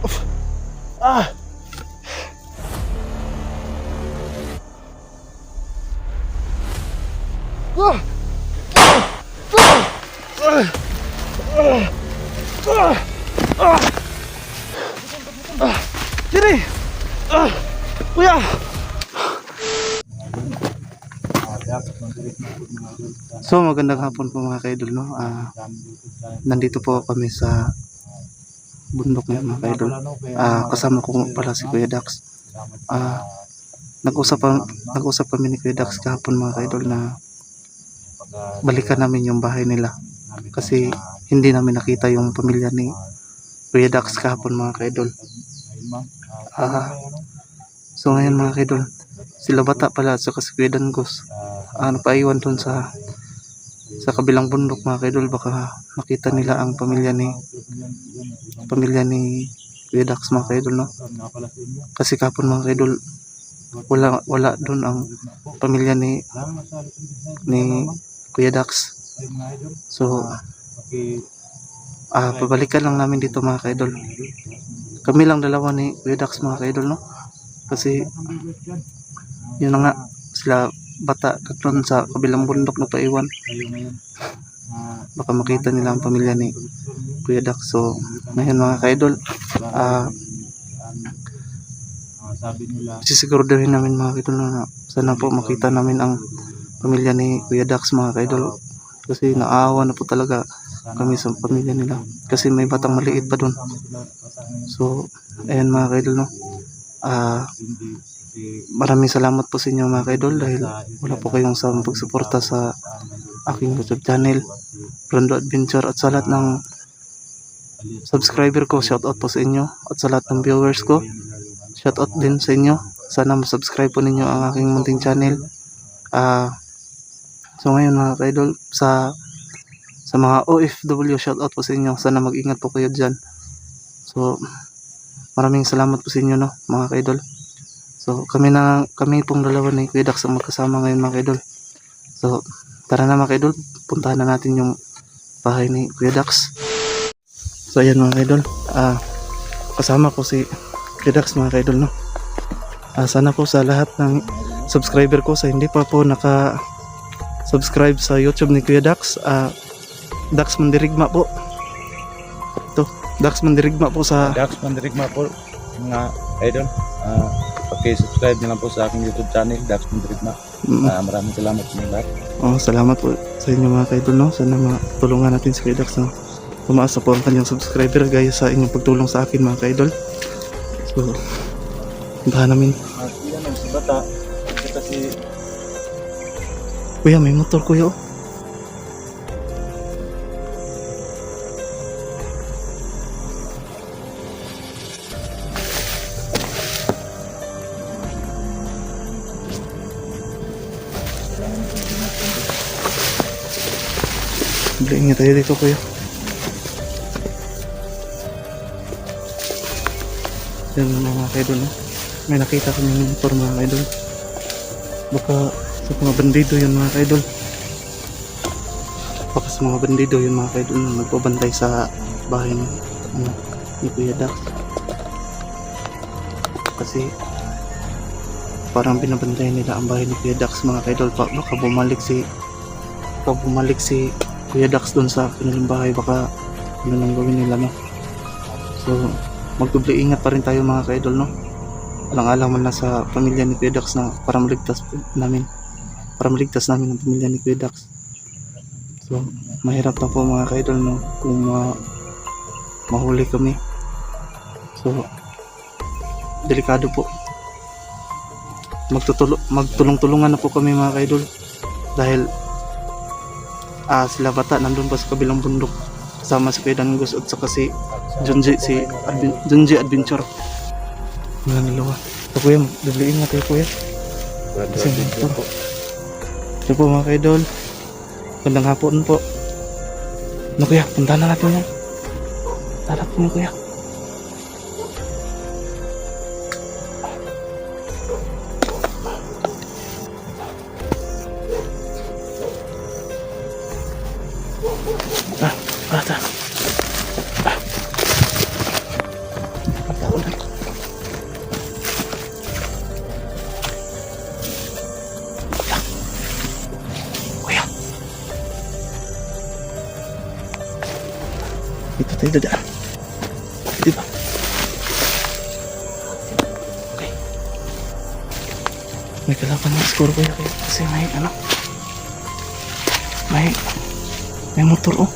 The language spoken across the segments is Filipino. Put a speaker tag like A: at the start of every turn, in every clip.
A: Ah! Ah! Kiri! Kuya! So magandang hapon po mga kaidol, no? Nandito po kami sa bundok ngayon mga kaidol. Kasama ko pala si Kuya Dax. Nag-usap kami ni Kuya Dax kahapon mga kaidol na balikan namin yung bahay nila. Kasi hindi namin nakita yung pamilya ni Kuya Dax kahapon mga kaidol. So ngayon mga kaidol, sila bata pala at saka si Kuya Dangos napaiwan dun sa kabilang bundok mga kaidol. Baka makita nila ang pamilya ni Kuya Dax mga kaidol, no? Kasi kahapon mga kaidol, wala dun ang pamilya ni Kuya Dax. So pabalikan lang namin dito mga kaidol. Kami lang dalawa ni Kuya Dax mga kaidol, no? Kasi yun na nga, sila bata doon sa kabilang bundok na paiwan. Baka makita nila ang pamilya ni Kuya Dax. So ngayon mga kaidol, sisiguraduhin namin mga kaidol na sana po makita namin ang pamilya ni Kuya Dax mga kaidol. Kasi naawa na po talaga kami sa pamilya nila. Kasi may batang maliit pa doon. So ayan mga kaidol, no? Maraming salamat po sa inyo mga kaidol dahil wala po kayong sa pagsuporta sa aking YouTube channel Rondo Adventure, at sa lahat ng subscriber ko, shoutout po sa inyo, at sa lahat ng viewers ko, shoutout din sa inyo. Sana masubscribe po ninyo ang aking munting channel. So ngayon mga kaidol, sa mga OFW, shoutout po sa inyo. Sana mag-ingat po kayo dyan. So maraming salamat po sa inyo, no mga kaidol. So kami pong dalawa ni Kuya Dax ang magkasama ngayon mga kaidol. So tara na mga kaidol, puntahan na natin yung bahay ni Kuya Dax. So ayan mga kaidol, kasama ko si Kuya Dax mga kaidol, no? Sana po sa lahat ng subscriber ko, sa hindi pa po naka-subscribe sa YouTube ni Kuya Dax, Dax Mandirigma po. Ito, Dax Mandirigma po sa
B: Dax Mandirigma po mga idol. Subscribe nyo lang po sa aking YouTube channel, Dax Mandirigma. Maraming salamat sa inyo lahat.
A: Salamat po sa inyo mga kaidol, no? Sana matulungan natin si Kuya Dax, no? Tumaas na po ang kanyang subscriber gaya sa inyong pagtulong sa akin mga kaidol. So puntahan namin.
B: Yan ang si bata kasi
A: Kuya, may motor kuya, oh. Baliin niya tayo dito kuya. Yan mga kaidol, no? May nakita kami ng motor mga kaidol. Baka sa mga bandido yun mga kaidol. Baka sa mga bandido yun mga kaidol na nagpabantay sa bahay ni Kuya Dax. Kasi parang binabantay nila ang bahay ni Kuya Dax mga kaidol. Baka bumalik si Kuya Dax doon sa kanilang bahay, baka ano nang gawin nila, no? So magdubli ingat pa rin tayo mga kaidol, no? Alang-alang man na sa pamilya ni Kuya Dax na para maligtas namin ang pamilya ni Kuya Dax. So mahirap na po mga kaidol, no? Kung mahuli kami. So delikado po. Magtulong-tulungan na po kami mga kaidol dahil sila bata nandun pa sa kabilang bundok kasama si Kuya Dangos at saka si Junji Adventure. Mga dalawa. So kuya, magdabliin nga tayo kuya. Kasi ito po mga kaidol, gandang hapon po. Ano kuya, puntahan na natin yan. Tarap mo kuya. Diba? Okay. May kalaban na score ko yun kasi may ano. May motor oh.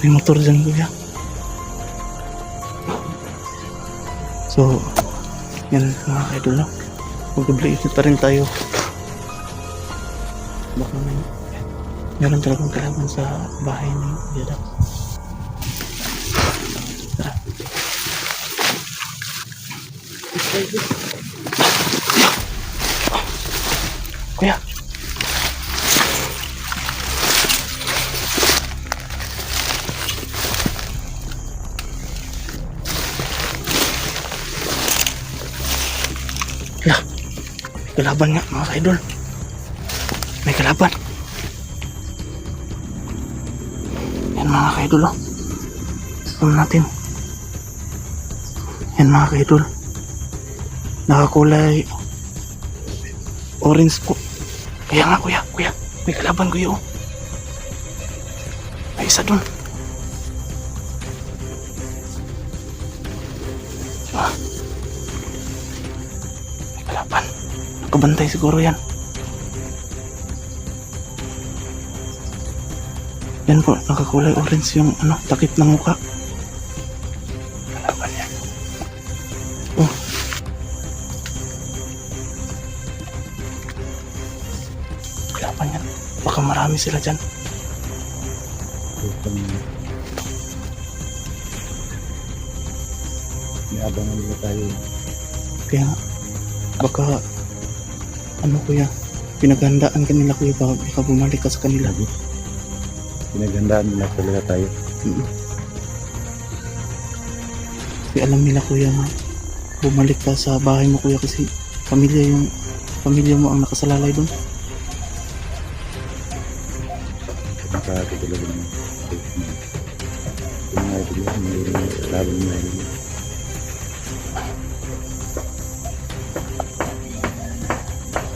A: May motor dyan kuya. So, yan mga idol no. Mag-update pa rin tayo. Baka meron talagang kalaban sa bahay ni Kuya Dax. Tara. Kuya. Lah, may kalaban nga mga idol. May kalaban. Yan mga kaidol oh. Zoom natin. Yan mga kaidol. Nakakulay orange po. Kaya nga kuya. May kalaban kuya oh. May isa dun. Ah. May kalaban. Nakabantay siguro yan. Yan po, nakakulay orange yung ano, takip ng mukha. Kalaban yan. Oh. Kalaban yan. Baka marami sila dyan.
B: May abangan nila tayo.
A: Kaya nga, baka ano kuya, pinaghandaan ka nila kuya, baka bumalik ka sa kanila.
B: Pinagandaan nila talaga tayo.
A: Kasi alam nila kuya na bumalik ka sa bahay mo kuya kasi pamilya mo ang nakasalalay doon.
B: Nakakati talaga naman. Kung nga ito lang, may laban na yun.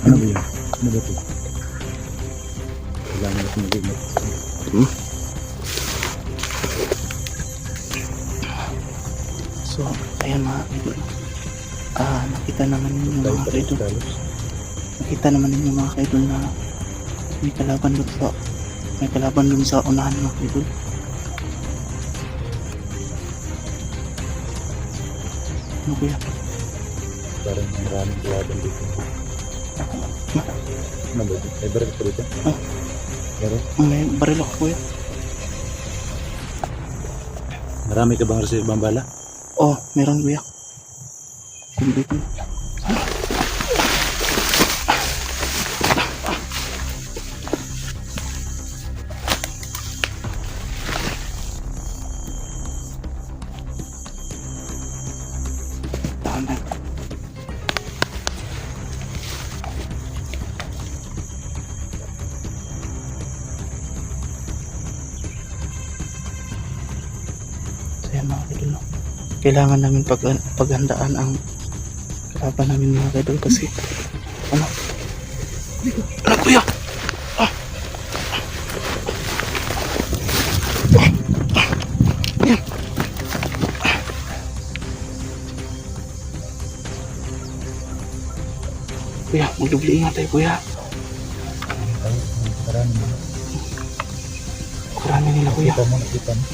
B: Ano ba yun? Ano ba ito? Kailangan natin mag-ingat.
A: So, ayan mga idol. Nakita naman ninyo mga kaidol. Nakita naman ninyo mga kaidol na may kalaban dun sa unahan mga kaidol. Ano kuya?
B: Parang maraming kalaban dito. Ano ba ito? May baril pa dito?
A: Ah.
B: Meron?
A: May baril ako kuya.
B: Marami ka bang reserve bang bala?
A: Oh, meron kuya. Complete na. Tama. So yan mga idol no. Kailangan namin paghandaan ang kalaban namin mga idol kasi ano kuya yan kuya magdubli ingat tayo kuya karami nila kuya
B: Kita mo, nakita mo.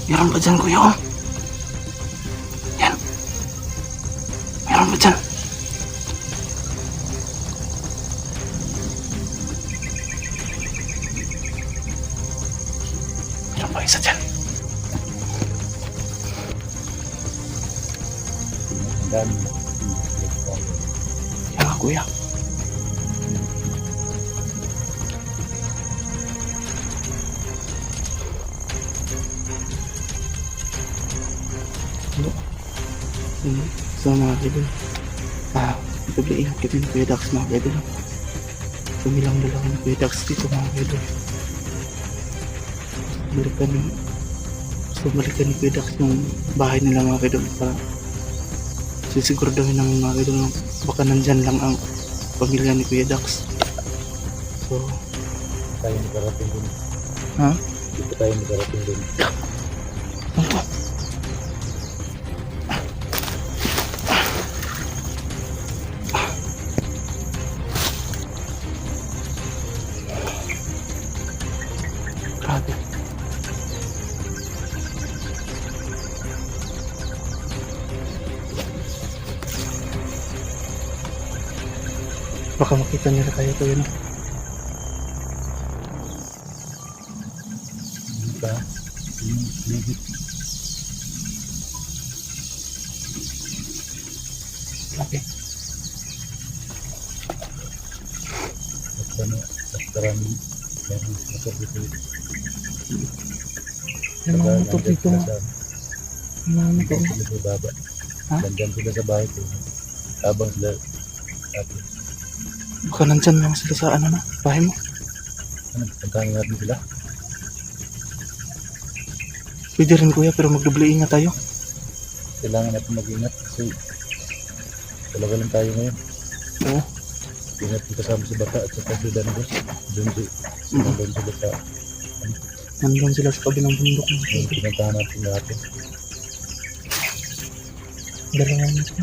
A: meron ba dyan kuya oh yan meron ba dyan meron ba isa dyan
B: Pinagandaan mo.
A: yan nga kuya so mga kaibigan bigla ingat kami ni Kuya Dax mga kaibigan sumilang dalawa ni Kuya Dax dito mga kaibigan balikan ni Kuya Dax yung bahay nila mga kaibigan para sisiguraduhin namin mga kaibigan baka nandyan lang ang pamilya ni Kuya Dax So,
B: Tayo nakarating din.
A: ha?
B: Dito tayo nakarating din.
A: Ano to? Grabe. Baka makita nila tayo to yun.
B: Diba? Yung legit.
A: Grabe.
B: At ano, at karami. Meron motor dito.
A: Yung mga motor dito.
B: Nandyan sila sa baba.
A: Ha?
B: Nandyan sila sa bahay ko. Habang sila atin.
A: Baka nandyan lang sila sa ano na, bahay mo.
B: Ano, puntahan natin sila.
A: Pwede rin kuya, pero magdoble ingat tayo.
B: Kailangan natin mag-ingat kasi talaga lang tayo ngayon.
A: Oo.
B: Ingat kita kasama si Bata at saka si Danigos. Doon sila sa
A: Nandun sila sa kabilang bundok.
B: yung pinuntahan natin natin.
A: Dalawang ito.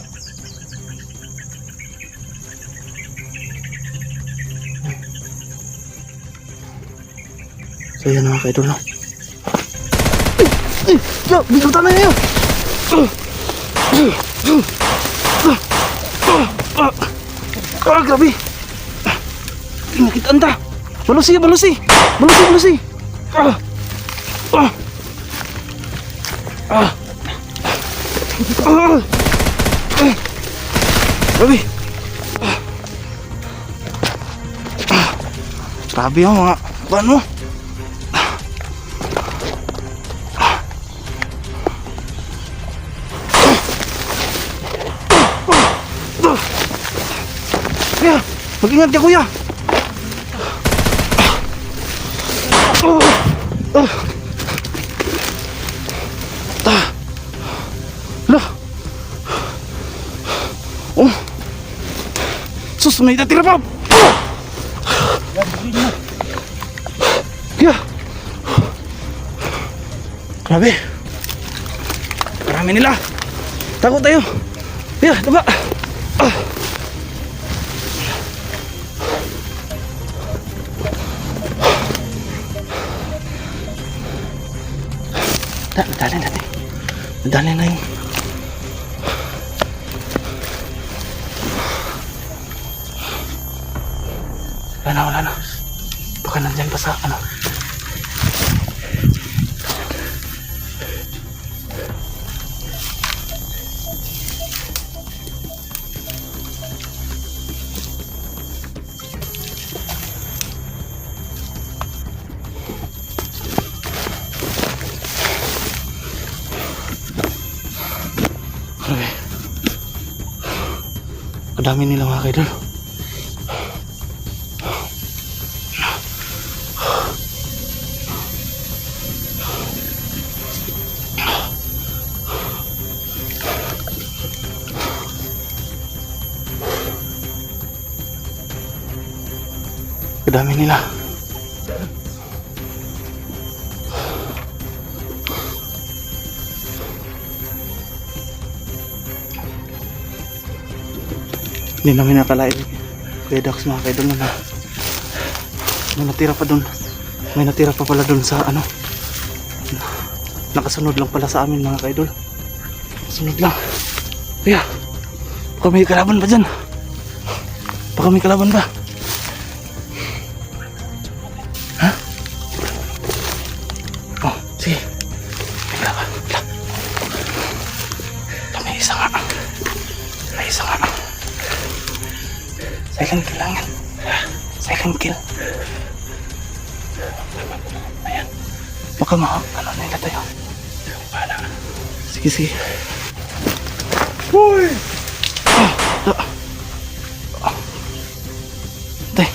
A: So yan mga kaidol na. Yo! Bisutan na niyo! Grabe! Nakitaan ta! Balusi! Balusi! Balusi! Balusi! Grabe! Grabe yung mga paano? Kuya! Mag-ingat ka kuya! Lah! Oh! Sus! May natira pa! Kuya! Grabe! Marami nila! Takot tayo! Kuya! Taba! Madali natin. Madali na yung wala na. Baka nandyan pa sa ano. Grabe. Kadami nila mga kaidol. Kadami nila. Hindi namin nakalain Kuya Dax mga kaidol na may natira pa dun. May natira pa pala dun sa ano. Nakasunod lang pala sa amin mga kaidol. Sunod lang. Kuya, baka may kalaban pa dyan. Baka may kalaban pa. Ha? Oh, sige. May kalaban. May isa nga. May isa nga. Silent kill lang yan. Silent kill. Ayan. Baka ano nila tayo. Bahala. Sige, sige. Uy! Tay.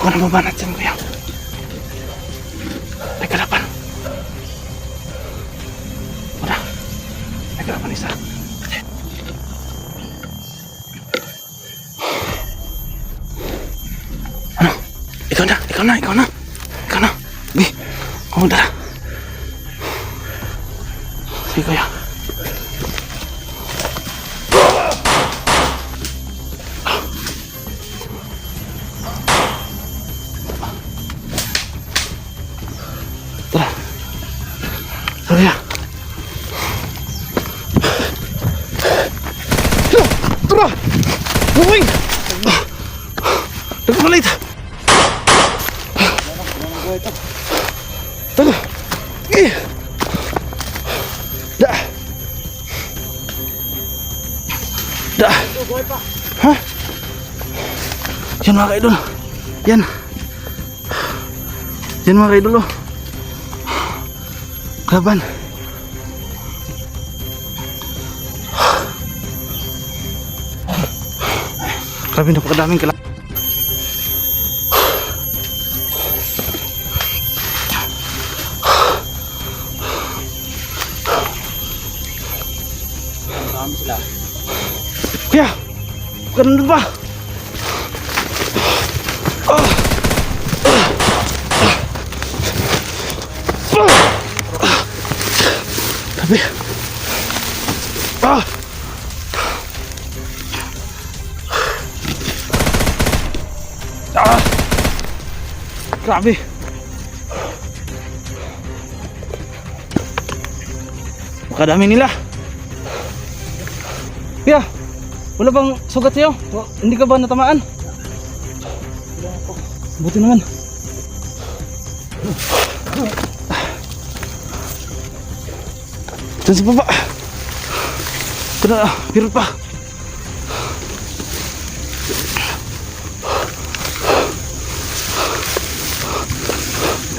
A: Ako na mabanat dyan, kuya. May kalaban. Wala. May kalaban isa. Ano? Ikaw na. Bi, ako magdala. Sige, kuya. Tara. Kuya. Tara. Moving. Nagpalit. Tago. Da. Da. Ha? Yan mga kaidol. Yan. Yan mga kaidol. Oh. Laban. Grabe, napakadaming kalaban.
B: Marami sila.
A: Kuya, bukan nandun pa. Tapi grabe. Makadami nila. Kuya, wala bang sugat sa'yo? Hindi ka ba natamaan? Buti naman. Diyan sa baba. Tara, pirot pa.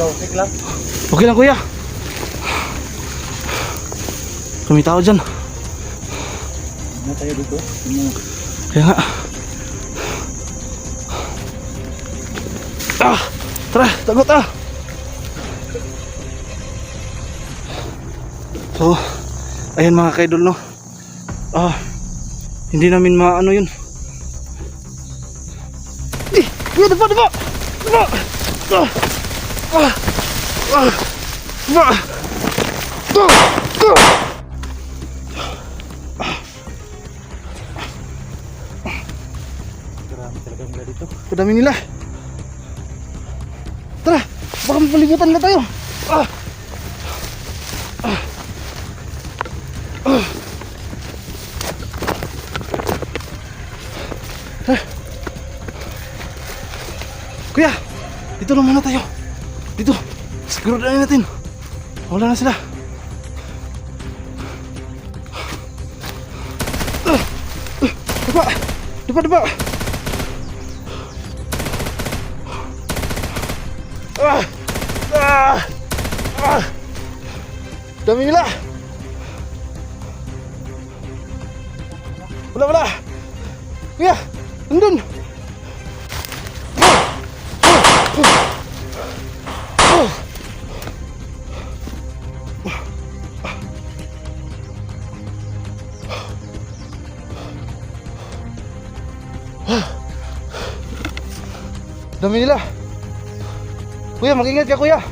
B: Okay lang.
A: Okay lang, kuya. Kami tao dyan.
B: Ano tayo dito?
A: Kaya nga. Tara, tagot ah. So, ayan mga kaidol, no. Hindi namin maano yun. Kuya, daba. Daba.
B: Marami talaga nila dito.
A: Kadami nila. Tara, baka mapalibutan na tayo. Kuya, dito lang muna tayo. Dito, siguro na natin. Wala na sila. Daba. Dami nila. Wala. Kuya, nandun. Dami nila. Kuya, mag-ingat ka, kuya.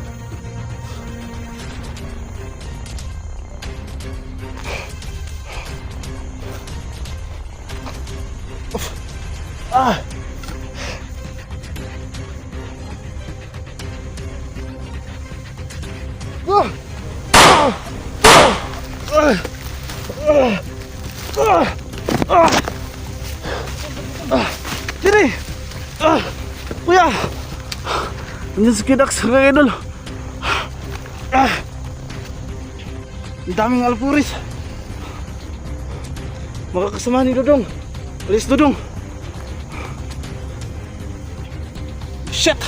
A: Diri. Kuya. Nandiyan si Kidax, mga idol. Ang daming alpuris. Makakasama ni Dodong. Alis, Dodong. Shit.